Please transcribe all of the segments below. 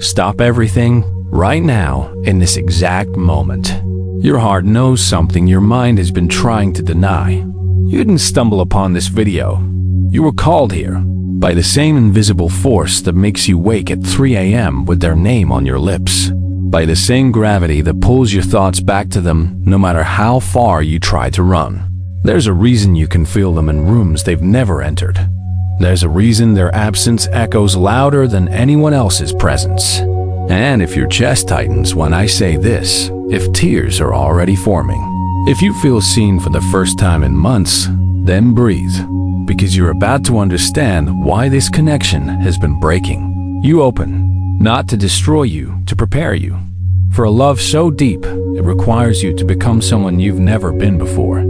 Stop everything right now in this exact moment. Your heart knows something your mind has been trying to deny. You didn't stumble upon this video. You were called here by the same invisible force that makes you wake at 3 a.m. with their name on your lips. By the same gravity that pulls your thoughts back to them no matter how far you try to run. There's a reason you can feel them in rooms they've never entered. There's a reason their absence echoes louder than anyone else's presence. And if your chest tightens when I say this, if tears are already forming, if you feel seen for the first time in months, then breathe, because you're about to understand why this connection has been breaking. You open, not to destroy you, to prepare you. For a love so deep, it requires you to become someone you've never been before.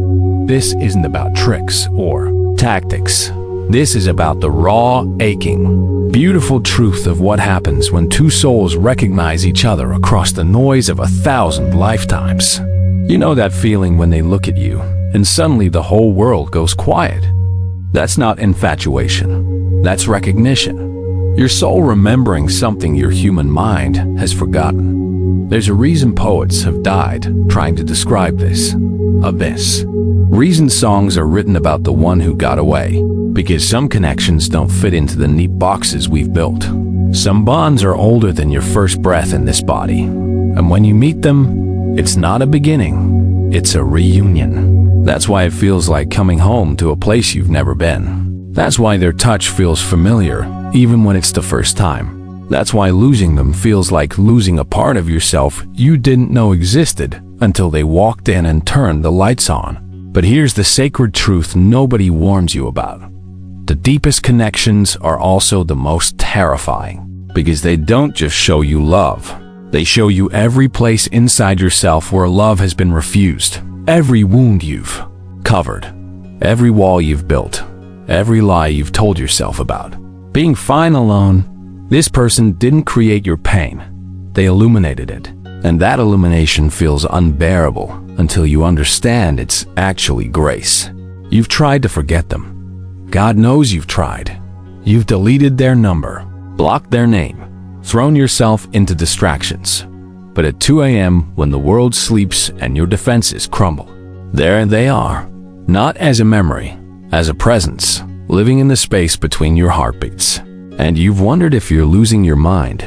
This isn't about tricks or tactics. This is about the raw, aching, beautiful truth of what happens when two souls recognize each other across the noise of 1,000 lifetimes. You know that feeling when they look at you, and suddenly the whole world goes quiet. That's not infatuation. That's recognition. Your soul remembering something your human mind has forgotten. There's a reason poets have died trying to describe this. Abyss. Reason songs are written about the one who got away, because some connections don't fit into the neat boxes we've built. Some bonds are older than your first breath in this body, and when you meet them, it's not a beginning, it's a reunion. That's why it feels like coming home to a place you've never been. That's why their touch feels familiar, even when it's the first time. That's why losing them feels like losing a part of yourself you didn't know existed until they walked in and turned the lights on. But here's the sacred truth nobody warns you about. The deepest connections are also the most terrifying, because they don't just show you love. They show you every place inside yourself where love has been refused, every wound you've covered, every wall you've built, every lie you've told yourself about. Being fine alone, this person didn't create your pain. They illuminated it, and that illumination feels unbearable until you understand it's actually grace. You've tried to forget them. God knows you've tried. You've deleted their number, blocked their name, thrown yourself into distractions. But at 2 a.m., when the world sleeps and your defenses crumble, there they are, not as a memory, as a presence, living in the space between your heartbeats. And you've wondered if you're losing your mind,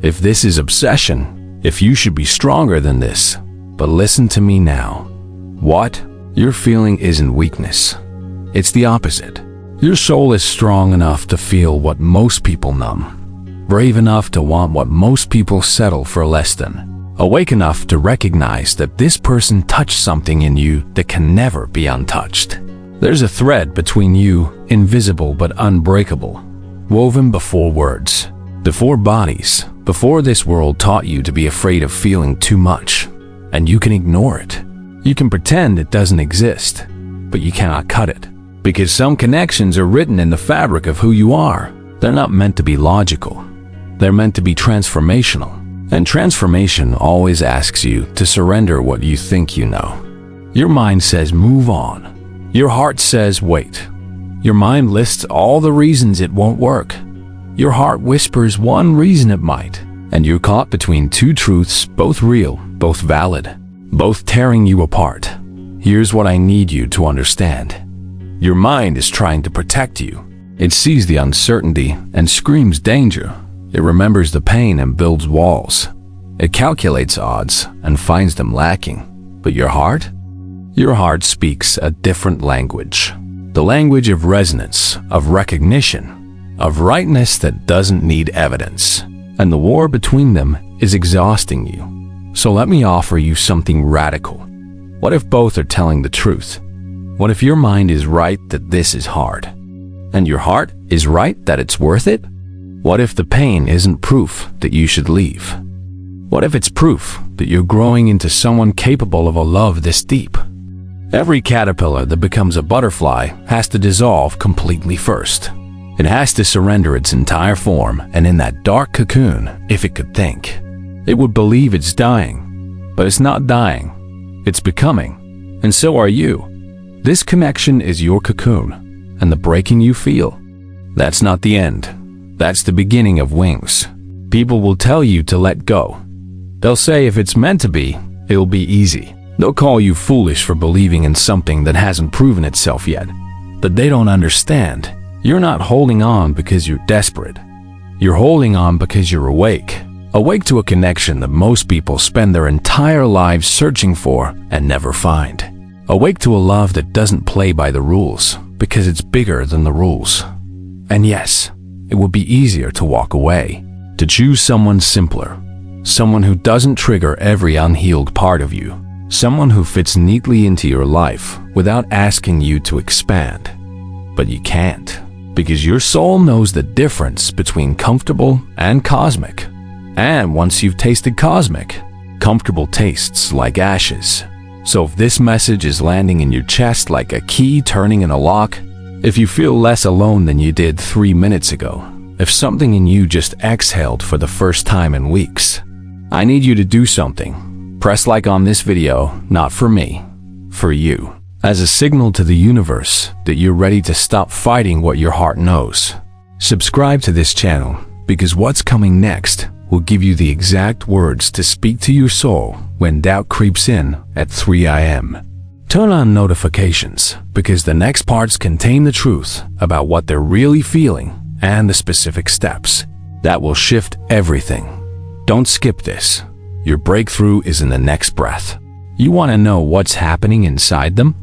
if this is obsession, if you should be stronger than this. But listen to me now. What you're feeling isn't weakness. It's the opposite. Your soul is strong enough to feel what most people numb, brave enough to want what most people settle for less than, awake enough to recognize that this person touched something in you that can never be untouched. There's a thread between you, invisible but unbreakable, woven before words, before bodies, before this world taught you to be afraid of feeling too much. And you can ignore it. You can pretend it doesn't exist, but you cannot cut it. Because some connections are written in the fabric of who you are. They're not meant to be logical. They're meant to be transformational. And transformation always asks you to surrender what you think you know. Your mind says move on. Your heart says wait. Your mind lists all the reasons it won't work. Your heart whispers one reason it might. And you're caught between two truths, both real, both valid, both tearing you apart. Here's what I need you to understand. Your mind is trying to protect you. It sees the uncertainty and screams danger. It remembers the pain and builds walls. It calculates odds and finds them lacking. But your heart? Your heart speaks a different language. The language of resonance, of recognition, of rightness that doesn't need evidence. And the war between them is exhausting you. So let me offer you something radical. What if both are telling the truth? What if your mind is right that this is hard, and your heart is right that it's worth it? What if the pain isn't proof that you should leave? What if it's proof that you're growing into someone capable of a love this deep? Every caterpillar that becomes a butterfly has to dissolve completely first. It has to surrender its entire form, and in that dark cocoon, if it could think, it would believe it's dying. But it's not dying, it's becoming, and so are you. This connection is your cocoon, and the breaking you feel, that's not the end. That's the beginning of wings. People will tell you to let go. They'll say if it's meant to be, it'll be easy. They'll call you foolish for believing in something that hasn't proven itself yet. But they don't understand. You're not holding on because you're desperate. You're holding on because you're awake. Awake to a connection that most people spend their entire lives searching for and never find. Awake to a love that doesn't play by the rules because it's bigger than the rules. And yes, it would be easier to walk away, to choose someone simpler, someone who doesn't trigger every unhealed part of you, someone who fits neatly into your life without asking you to expand. But you can't, because your soul knows the difference between comfortable and cosmic. And once you've tasted cosmic, comfortable tastes like ashes. So if this message is landing in your chest like a key turning in a lock, if you feel less alone than you did 3 minutes ago, if something in you just exhaled for the first time in weeks, I need you to do something. Press like on this video, not for me, for you, as a signal to the universe that you're ready to stop fighting what your heart knows. Subscribe to this channel, because what's coming next will give you the exact words to speak to your soul when doubt creeps in at 3 a.m. Turn on notifications, because the next parts contain the truth about what they're really feeling and the specific steps that will shift everything. Don't skip this. Your breakthrough is in the next breath. You want to know what's happening inside them?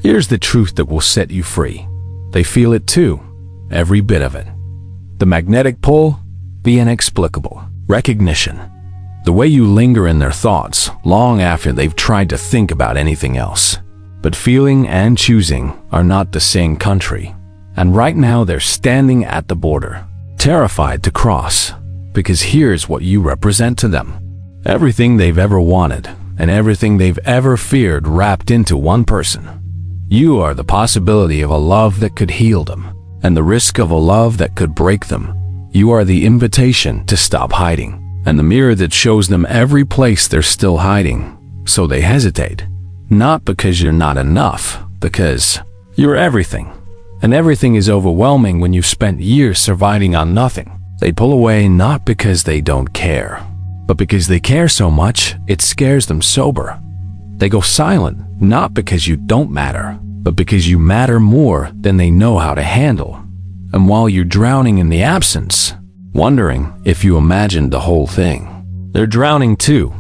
Here's the truth that will set you free. They feel it too, every bit of it. The magnetic pull, the inexplicable. Recognition. The way you linger in their thoughts long after they've tried to think about anything else. But feeling and choosing are not the same country. And right now they're standing at the border, terrified to cross, because here's what you represent to them. Everything they've ever wanted and everything they've ever feared wrapped into one person. You are the possibility of a love that could heal them, and the risk of a love that could break them. You are the invitation to stop hiding, and the mirror that shows them every place they're still hiding, so they hesitate. Not because you're not enough, because you're everything. And everything is overwhelming when you've spent years surviving on nothing. They pull away not because they don't care, but because they care so much, it scares them sober. They go silent, not because you don't matter, but because you matter more than they know how to handle. And while you're drowning in the absence, wondering if you imagined the whole thing, they're drowning too,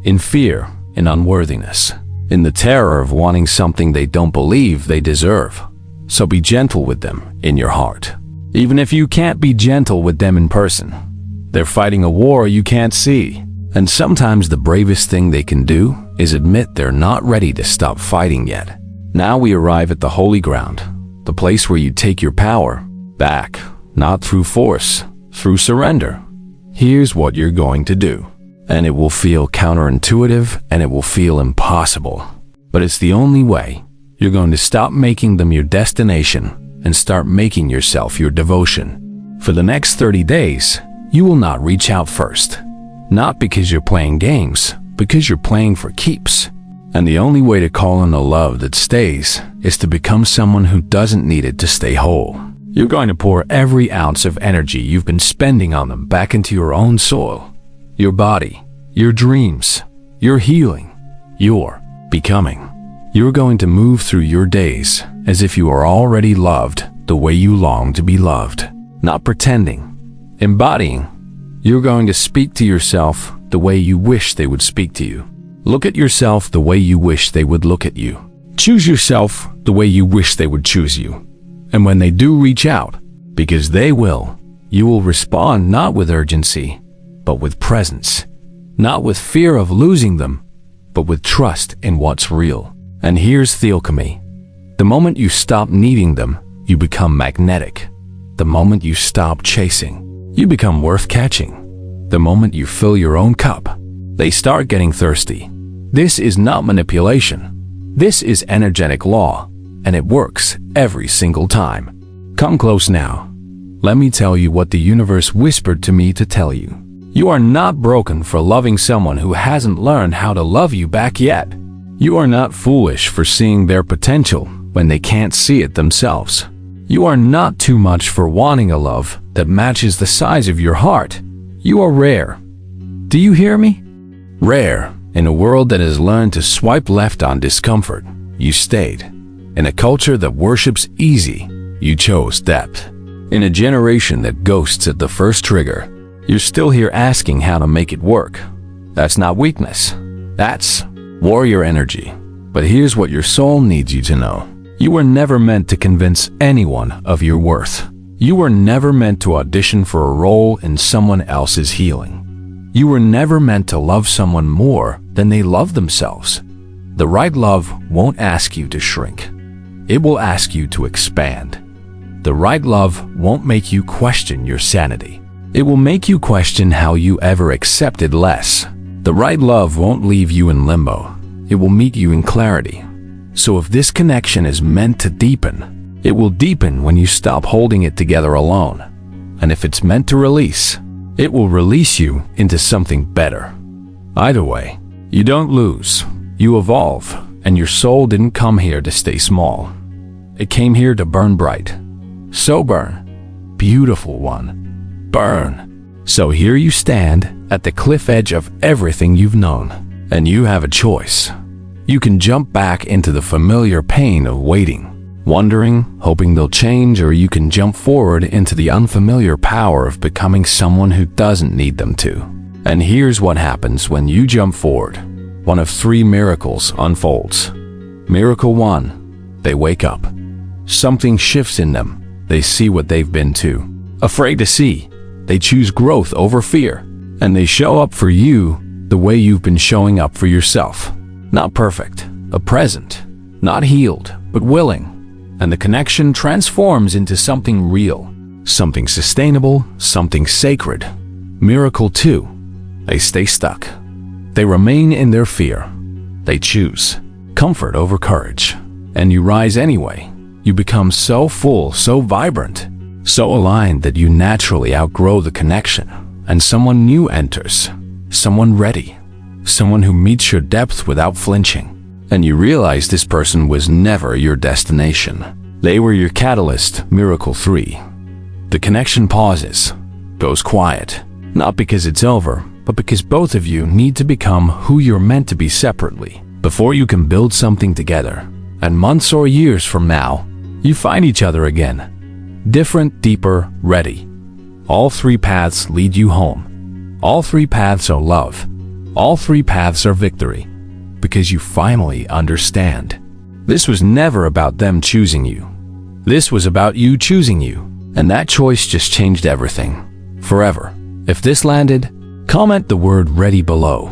in fear, in unworthiness, in the terror of wanting something they don't believe they deserve. So be gentle with them in your heart. Even if you can't be gentle with them in person, they're fighting a war you can't see. And sometimes the bravest thing they can do is admit they're not ready to stop fighting yet. Now we arrive at the holy ground, the place where you take your power back, not through force, through surrender. Here's what you're going to do. And it will feel counterintuitive and it will feel impossible. But it's the only way. You're going to stop making them your destination and start making yourself your devotion. For the next 30 days, you will not reach out first. Not because you're playing games, because you're playing for keeps. And the only way to call in a love that stays is to become someone who doesn't need it to stay whole. You're going to pour every ounce of energy you've been spending on them back into your own soil, your body, your dreams, your healing, your becoming. You're going to move through your days as if you are already loved the way you long to be loved, not pretending, embodying. You're going to speak to yourself the way you wish they would speak to you. Look at yourself the way you wish they would look at you. Choose yourself the way you wish they would choose you. And when they do reach out, because they will, you will respond not with urgency, but with presence. Not with fear of losing them, but with trust in what's real. And here's the alchemy. The moment you stop needing them, you become magnetic. The moment you stop chasing, you become worth catching. The moment you fill your own cup, they start getting thirsty. This is not manipulation. This is energetic law, and it works every single time. Come close now. Let me tell you what the universe whispered to me to tell you. You are not broken for loving someone who hasn't learned how to love you back yet. You are not foolish for seeing their potential when they can't see it themselves. You are not too much for wanting a love that matches the size of your heart. You are rare. Do you hear me? Rare. In a world that has learned to swipe left on discomfort, you stayed. In a culture that worships easy, you chose depth. In a generation that ghosts at the first trigger, you're still here asking how to make it work. That's not weakness. That's warrior energy. But here's what your soul needs you to know. You were never meant to convince anyone of your worth. You were never meant to audition for a role in someone else's healing. You were never meant to love someone more than they love themselves. The right love won't ask you to shrink. It will ask you to expand. The right love won't make you question your sanity. It will make you question how you ever accepted less. The right love won't leave you in limbo. It will meet you in clarity. So if this connection is meant to deepen, it will deepen when you stop holding it together alone. And if it's meant to release, it will release you into something better. Either way, you don't lose. You evolve, and your soul didn't come here to stay small. It came here to burn bright. So burn, beautiful one, burn. So here you stand at the cliff edge of everything you've known, and you have a choice. You can jump back into the familiar pain of waiting, wondering, hoping they'll change, or you can jump forward into the unfamiliar power of becoming someone who doesn't need them to. And here's what happens when you jump forward. One of three miracles unfolds. Miracle 1, they wake up. Something shifts in them. They see what they've been too afraid to see. They choose growth over fear, and they show up for you the way you've been showing up for yourself. Not perfect, a present, not healed, but willing. And the connection transforms into something real, something sustainable, something sacred. Miracle 2, they stay stuck. They remain in their fear. They choose comfort over courage. And you rise anyway. You become so full, so vibrant, so aligned that you naturally outgrow the connection, and someone new enters, someone ready, someone who meets your depth without flinching. And you realize this person was never your destination. They were your catalyst. Miracle 3. The connection pauses, goes quiet, not because it's over, but because both of you need to become who you're meant to be separately before you can build something together. And months or years from now, you find each other again. Different, deeper, ready. All three paths lead you home. All three paths are love. All three paths are victory. Because you finally understand. This was never about them choosing you. This was about you choosing you. And that choice just changed everything. Forever. If this landed, comment the word ready below.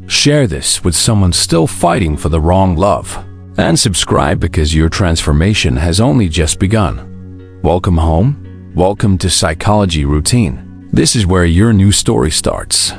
Share this with someone still fighting for the wrong love. And subscribe because your transformation has only just begun. Welcome home. Welcome to Psychology Routine. This is where your new story starts.